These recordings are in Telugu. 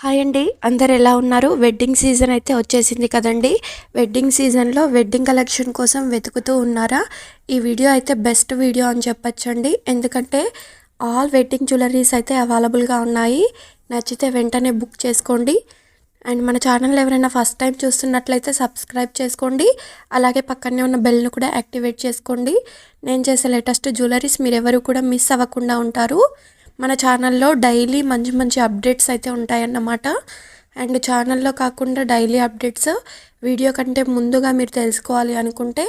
హాయ్ అండి, అందరు ఎలా ఉన్నారు? వెడ్డింగ్ సీజన్ అయితే వచ్చేసింది కదండి. వెడ్డింగ్ సీజన్లో వెడ్డింగ్ కలెక్షన్ కోసం వెతుకుతూ ఉన్నారా? ఈ వీడియో అయితే బెస్ట్ వీడియో అని చెప్పచ్చండి. ఎందుకంటే ఆల్ వెడ్డింగ్ జ్యువెలరీస్ అయితే అవైలబుల్గా ఉన్నాయి. నచ్చితే వెంటనే బుక్ చేసుకోండి. అండ్ మన ఛానల్ ఎవరైనా ఫస్ట్ టైం చూస్తున్నట్లయితే సబ్స్క్రైబ్ చేసుకోండి. అలాగే పక్కనే ఉన్న బెల్ను కూడా యాక్టివేట్ చేసుకోండి. నేను చేసే లేటెస్ట్ జ్యువెలరీస్ మీరు ఎవరు కూడా మిస్ అవ్వకుండా ఉంటారు. మన ఛానల్లో డైలీ మంచి మంచి అప్డేట్స్ అయితే ఉంటాయన్నమాట. అండ్ ఛానల్లో కాకుండా డైలీ అప్డేట్స్ వీడియో కంటే ముందుగా మీరు తెలుసుకోవాలి అనుకుంటే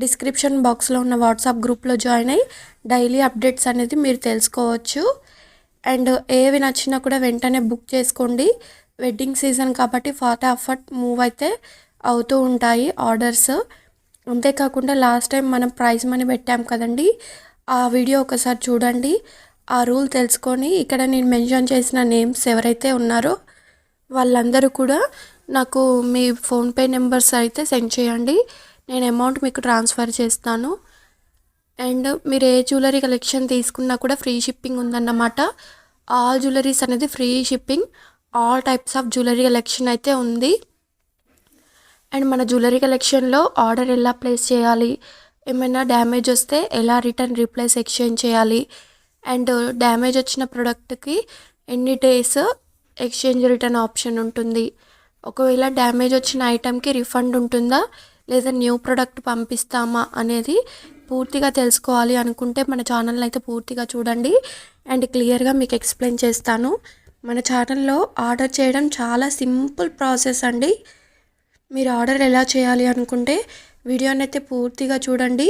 డిస్క్రిప్షన్ బాక్స్లో ఉన్న వాట్సాప్ గ్రూప్లో జాయిన్ అయ్యి డైలీ అప్డేట్స్ అనేది మీరు తెలుసుకోవచ్చు. అండ్ ఏవి నచ్చినా కూడా వెంటనే బుక్ చేసుకోండి. వెడ్డింగ్ సీజన్ కాబట్టి ఫటాఫట్ మూవ్ అయితే అవుతూ ఉంటాయి ఆర్డర్స్. అంతేకాకుండా లాస్ట్ టైం మనం ప్రైజ్ మనీ పెట్టాం కదండి, ఆ వీడియో ఒకసారి చూడండి. ఆ రూల్ తెలుసుకొని ఇక్కడ నేను మెన్షన్ చేసిన నేమ్స్ ఎవరైతే ఉన్నారో వాళ్ళందరూ కూడా నాకు మీ ఫోన్పే నెంబర్స్ అయితే సెండ్ చేయండి. నేను అమౌంట్ మీకు ట్రాన్స్ఫర్ చేస్తాను. అండ్ మీరు ఏ జ్యువెలరీ కలెక్షన్ తీసుకున్నా కూడా ఫ్రీ షిప్పింగ్ ఉందన్నమాట. ఆల్ జ్యువెలరీస్ అనేది free shipping. All types of jewellery collection అయితే ఉంది. అండ్ మన జ్యువెలరీ కలెక్షన్లో ఆర్డర్ ఎలా ప్లేస్ చేయాలి, ఏమైనా డ్యామేజ్ వస్తే ఎలా రిటర్న్ రీప్లేస్ ఎక్స్చేంజ్ చేయాలి, అండ్ డ్యామేజ్ వచ్చిన ప్రోడక్ట్కి ఎన్ని డేస్ ఎక్స్చేంజ్ రిటర్న్ ఆప్షన్ ఉంటుంది, ఒకవేళ డ్యామేజ్ వచ్చిన ఐటెంకి రిఫండ్ ఉంటుందా లేదా న్యూ ప్రోడక్ట్ పంపిస్తామా అనేది పూర్తిగా తెలుసుకోవాలి అనుకుంటే మన ఛానల్ని అయితే పూర్తిగా చూడండి. అండ్ క్లియర్గా మీకు ఎక్స్ప్లెయిన్ చేస్తాను. మన ఛానల్లో ఆర్డర్ చేయడం చాలా సింపుల్ ప్రాసెస్ అండి. మీరు ఆర్డర్ ఎలా చేయాలి అనుకుంటే వీడియోని అయితే పూర్తిగా చూడండి.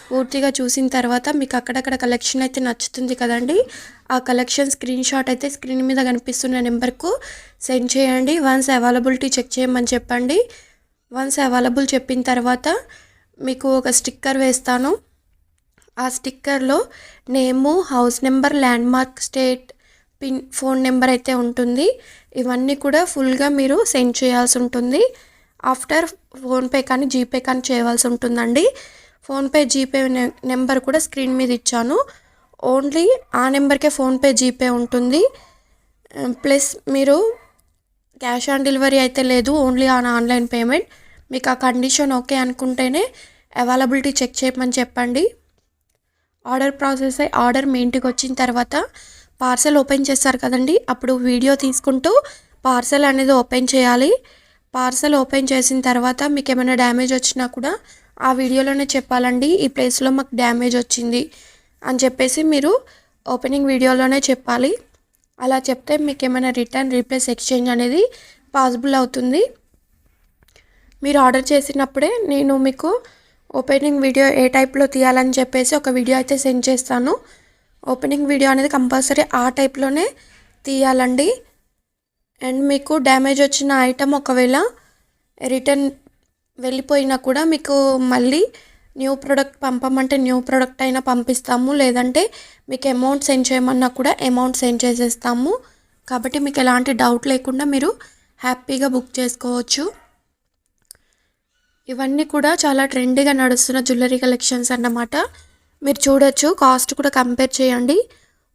పూర్తిగా చూసిన తర్వాత మీకు అక్కడక్కడ కలెక్షన్ అయితే నచ్చుతుంది కదండి, ఆ కలెక్షన్ స్క్రీన్ షాట్ అయితే స్క్రీన్ మీద కనిపిస్తున్న నెంబర్కు సెండ్ చేయండి. వన్స్ అవైలబిలిటీ చెక్ చేయమని చెప్పండి. వన్స్ అవైలబుల్ చెప్పిన తర్వాత మీకు ఒక స్టిక్కర్ వేస్తాను. ఆ స్టిక్కర్లో name, house number, landmark, state, pin, phone number అయితే ఉంటుంది. ఇవన్నీ కూడా ఫుల్గా మీరు సెండ్ చేయాల్సి ఉంటుంది. ఆఫ్టర్ ఫోన్పే కానీ జీపే కానీ చేయవలసి ఉంటుందండి. ఫోన్పే జీపే నెంబర్ కూడా స్క్రీన్ మీద ఇచ్చాను. ఓన్లీ ఆ నెంబర్కే ఫోన్పే జీపే ఉంటుంది. ప్లస్ మీరు క్యాష్ ఆన్ డెలివరీ అయితే లేదు, ఓన్లీ ఆన్లైన్ పేమెంట్. మీకు ఆ కండిషన్ ఓకే అనుకుంటేనే అవైలబిలిటీ చెక్ చేయమని చెప్పండి. ఆర్డర్ ప్రాసెస్ ఆర్డర్ మీ ఇంటికి వచ్చిన తర్వాత పార్సెల్ ఓపెన్ చేస్తారు కదండి, అప్పుడు వీడియో తీసుకుంటూ పార్సెల్ అనేది ఓపెన్ చేయాలి. పార్సెల్ ఓపెన్ చేసిన తర్వాత మీకు ఏమైనా డ్యామేజ్ వచ్చినా కూడా ఆ వీడియోలోనే చెప్పాలండి. ఈ ప్లేస్లో మాకు డ్యామేజ్ వచ్చింది అని చెప్పేసి మీరు ఓపెనింగ్ వీడియోలోనే చెప్పాలి. అలా చెప్తే మీకు ఏమైనా రిటర్న్ రీప్లేస్ ఎక్స్చేంజ్ అనేది పాసిబుల్ అవుతుంది. మీరు ఆర్డర్ చేసినప్పుడే నేను మీకు ఓపెనింగ్ వీడియో ఏ టైప్లో తీయాలని చెప్పేసి ఒక వీడియో అయితే సెండ్ చేస్తాను. ఓపెనింగ్ వీడియో అనేది కంపల్సరీ ఆ టైప్లోనే తీయాలండి. అండ్ మీకు డ్యామేజ్ వచ్చిన ఐటమ్ ఒకవేళ రిటర్న్ వెళ్ళిపోయినా కూడా మీకు మళ్ళీ న్యూ ప్రోడక్ట్ పంపమంటే న్యూ ప్రోడక్ట్ అయినా పంపిస్తాము, లేదంటే మీకు అమౌంట్ సెండ్ చేయమన్నా కూడా అమౌంట్ సెండ్ చేసేస్తాము. కాబట్టి మీకు ఎలాంటి డౌట్ లేకుండా మీరు హ్యాపీగా బుక్ చేసుకోవచ్చు. ఇవన్నీ కూడా చాలా ట్రెండీగా నడుస్తున్న జ్యువెలరీ కలెక్షన్స్ అన్నమాట. మీరు చూడొచ్చు, కాస్ట్ కూడా కంపేర్ చేయండి.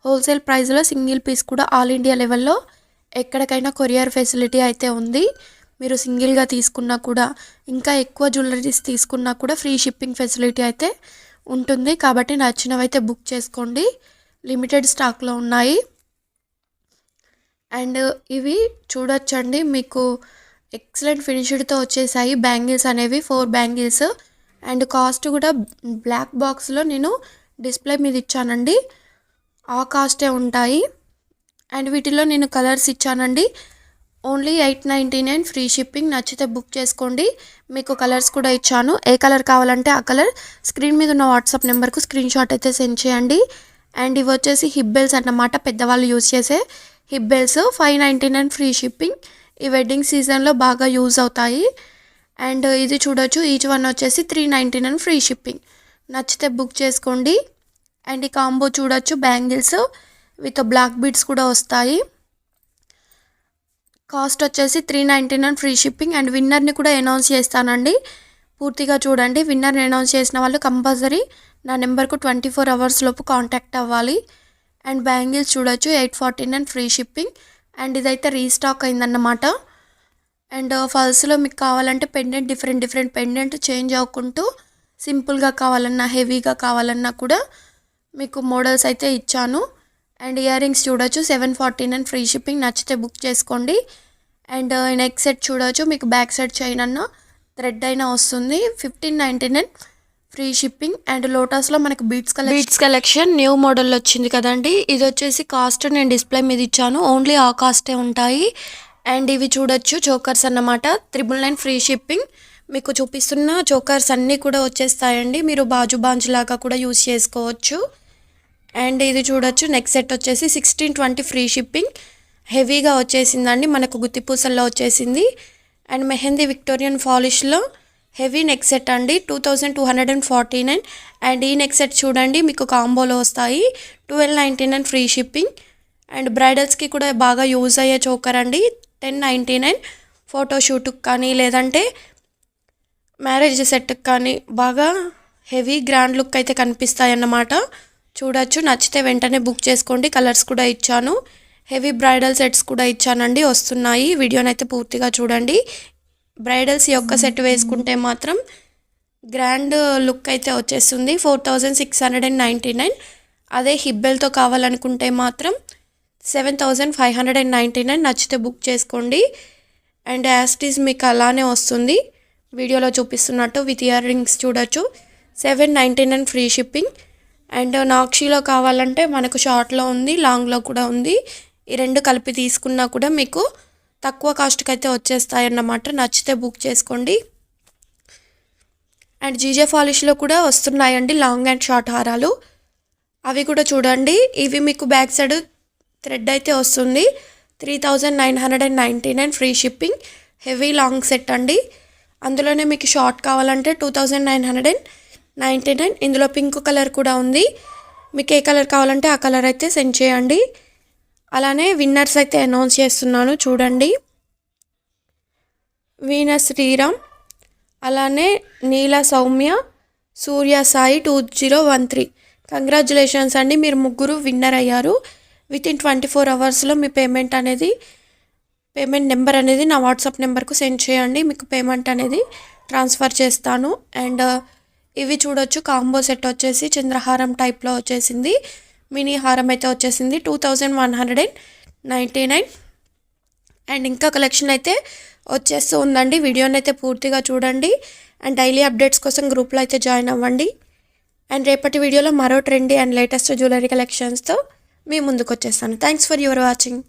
హోల్సేల్ ప్రైస్లో సింగిల్ పీస్ కూడా ఆల్ ఇండియా లెవెల్లో ఎక్కడికైనా కొరియర్ ఫెసిలిటీ అయితే ఉంది. మీరు సింగిల్గా తీసుకున్నా కూడా, ఇంకా ఎక్కువ జ్యువెలరీస్ తీసుకున్నా కూడా ఫ్రీ షిప్పింగ్ ఫెసిలిటీ అయితే ఉంటుంది. కాబట్టి నచ్చినవైతే బుక్ చేసుకోండి, లిమిటెడ్ స్టాక్లో ఉన్నాయి. అండ్ ఇవి చూడొచ్చండి, మీకు ఎక్సలెంట్ ఫినిష్డ్తో వచ్చేసాయి బ్యాంగిల్స్ అనేవి, 4 బ్యాంగిల్స్. అండ్ కాస్ట్ కూడా బ్లాక్ బాక్స్లో నేను డిస్ప్లే మీద ఇచ్చానండి, ఆ కాస్టే ఉంటాయి. అండ్ వీటిలో నేను కలర్స్ ఇచ్చానండి, ఓన్లీ 899 ఫ్రీ షిప్పింగ్. నచ్చితే బుక్ చేసుకోండి. మీకు కలర్స్ కూడా ఇచ్చాను, ఏ కలర్ కావాలంటే ఆ కలర్ స్క్రీన్ మీద ఉన్న వాట్సాప్ నెంబర్కు స్క్రీన్ షాట్ అయితే సెండ్ చేయండి. అండ్ ఇవి వచ్చేసి హిప్ బెల్స్ అన్నమాట, పెద్దవాళ్ళు యూజ్ చేసే హిప్ బెల్స్. 599 free shipping. ఈ వెడ్డింగ్ సీజన్లో బాగా యూజ్ అవుతాయి. అండ్ ఇది చూడొచ్చు, ఈచ్ వన్ వచ్చేసి 399 ఫ్రీ షిప్పింగ్. నచ్చితే బుక్ చేసుకోండి. అండ్ ఈ కాంబో చూడొచ్చు, బ్యాంగిల్స్ విత్ బ్లాక్ బీడ్స్ కూడా వస్తాయి. కాస్ట్ వచ్చేసి 399 ఫ్రీ షిప్పింగ్. అండ్ విన్నర్ని కూడా అనౌన్స్ చేస్తానండి, పూర్తిగా చూడండి. విన్నర్ని అనౌన్స్ చేసిన వాళ్ళు కంపల్సరీ నా నెంబర్కు 24 అవర్స్ లోపు కాంటాక్ట్ అవ్వాలి. అండ్ బ్యాంగిల్స్ చూడొచ్చు, 849 ఫ్రీ షిప్పింగ్. అండ్ ఇదైతే రీస్టాక్ అయిందన్నమాట. అండ్ ఫాల్స్లో మీకు కావాలంటే పెండెంట్ డిఫరెంట్ పెండెంట్ చేంజ్ అవ్వకుంటూ సింపుల్గా కావాలన్నా హెవీగా కావాలన్నా కూడా మీకు మోడల్స్ అయితే ఇచ్చాను. అండ్ ఇయర్ రింగ్స్ చూడొచ్చు 749 ఫ్రీ షిప్పింగ్, నచ్చితే బుక్ చేసుకోండి. అండ్ నెక్ సెట్ చూడొచ్చు, మీకు బ్యాక్ సైడ్ చైన్ అన్న థ్రెడ్ అయినా వస్తుంది. 1599 ఫ్రీ షిప్పింగ్. అండ్ లోటస్లో మనకు బీట్స్ కలెక్షన్ న్యూ మోడల్ వచ్చింది కదండి. ఇది వచ్చేసి కాస్ట్ నేను డిస్ప్లే మీద ఇచ్చాను, ఓన్లీ ఆ కాస్టే ఉంటాయి. అండ్ ఇవి చూడొచ్చు చోకర్స్ అన్నమాట, 999 ఫ్రీ షిప్పింగ్. మీకు చూపిస్తున్న చోకర్స్ అన్నీ కూడా వచ్చేస్తాయండి, మీరు బాజు లాగా కూడా యూస్ చేసుకోవచ్చు. అండ్ ఇది చూడొచ్చు నెక్ సెట్ వచ్చేసి 1620 ఫ్రీ షిప్పింగ్. హెవీగా వచ్చేసిందండి, మనకు గుత్తిపూసల్లో వచ్చేసింది. అండ్ మెహందీ విక్టోరియన్ పాలిష్లో హెవీ నెక్ సెట్ అండి, 2249. అండ్ ఈ నెక్ సెట్ చూడండి మీకు కాంబోలో వస్తాయి, 1299 ఫ్రీ షిప్పింగ్. అండ్ బ్రైడల్స్కి కూడా బాగా యూజ్ అయ్యే చోకర్ అండి, 1099. ఫోటోషూట్కి కానీ లేదంటే మ్యారేజ్ సెట్కి కానీ బాగా హెవీ గ్రాండ్ లుక్ అయితే కనిపిస్తాయి అన్నమాట. చూడొచ్చు, నచ్చితే వెంటనే బుక్ చేసుకోండి. కలర్స్ కూడా ఇచ్చాను, హెవీ బ్రైడల్ సెట్స్ కూడా ఇచ్చానండి, వస్తున్నాయి. వీడియోనైతే పూర్తిగా చూడండి. బ్రైడల్స్ యొక్క సెట్ వేసుకుంటే మాత్రం గ్రాండ్ లుక్ అయితే వచ్చేస్తుంది, 4699. అదే హిబ్బెల్తో కావాలనుకుంటే మాత్రం 7599. నచ్చితే బుక్ చేసుకోండి. అండ్ యాస్టీస్ మీకు అలానే వస్తుంది, వీడియోలో చూపిస్తున్నట్టు విత్ ఇయర్ రింగ్స్ చూడొచ్చు, 799 ఫ్రీ షిప్పింగ్. అండ్ నాక్షీలో కావాలంటే మనకు షార్ట్లో ఉంది, లాంగ్లో కూడా ఉంది. ఈ రెండు కలిపి తీసుకున్నా కూడా మీకు తక్కువ కాస్ట్కి అయితే వచ్చేస్తాయన్నమాట, నచ్చితే బుక్ చేసుకోండి. అండ్ జీజే పాలిష్లో కూడా వస్తున్నాయండి లాంగ్ అండ్ షార్ట్ హారాలు, అవి కూడా చూడండి. ఇవి మీకు బ్యాక్ సైడ్ థ్రెడ్ అయితే వస్తుంది, 3999 free shipping. Heavy long set అండి, అందులోనే మీకు షార్ట్ కావాలంటే 2999. ఇందులో పింక్ కలర్ కూడా ఉంది, మీకు ఏ కలర్ కావాలంటే ఆ కలర్ అయితే సెండ్ చేయండి. అలానే విన్నర్స్ అయితే అనౌన్స్ చేస్తున్నాను చూడండి. వీణ శ్రీరామ్, అలానే నీల సౌమ్య, సూర్య సాయి 2013. కంగ్రాచులేషన్స్ అండి, మీరు ముగ్గురు విన్నర్ అయ్యారు. వితిన్ 24 అవర్స్లో మీ పేమెంట్ నెంబర్ అనేది నా వాట్సాప్ నెంబర్కు సెండ్ చేయండి, మీకు పేమెంట్ అనేది ట్రాన్స్ఫర్ చేస్తాను. అండ్ ఇవి చూడొచ్చు కాంబో సెట్ వచ్చేసి చంద్రహారం టైప్లో వచ్చేసింది, మినీ హారం అయితే వచ్చేసింది, 2199. అండ్ ఇంకా కలెక్షన్ అయితే వచ్చేస్తూ ఉందండి, వీడియోని అయితే పూర్తిగా చూడండి. అండ్ డైలీ అప్డేట్స్ కోసం గ్రూప్లో అయితే జాయిన్ అవ్వండి. అండ్ రేపటి వీడియోలో మరో ట్రెండీ అండ్ లేటెస్ట్ జ్యువెలరీ కలెక్షన్స్తో మీ ముందుకు వచ్చేస్తాను. Thanks for your watching.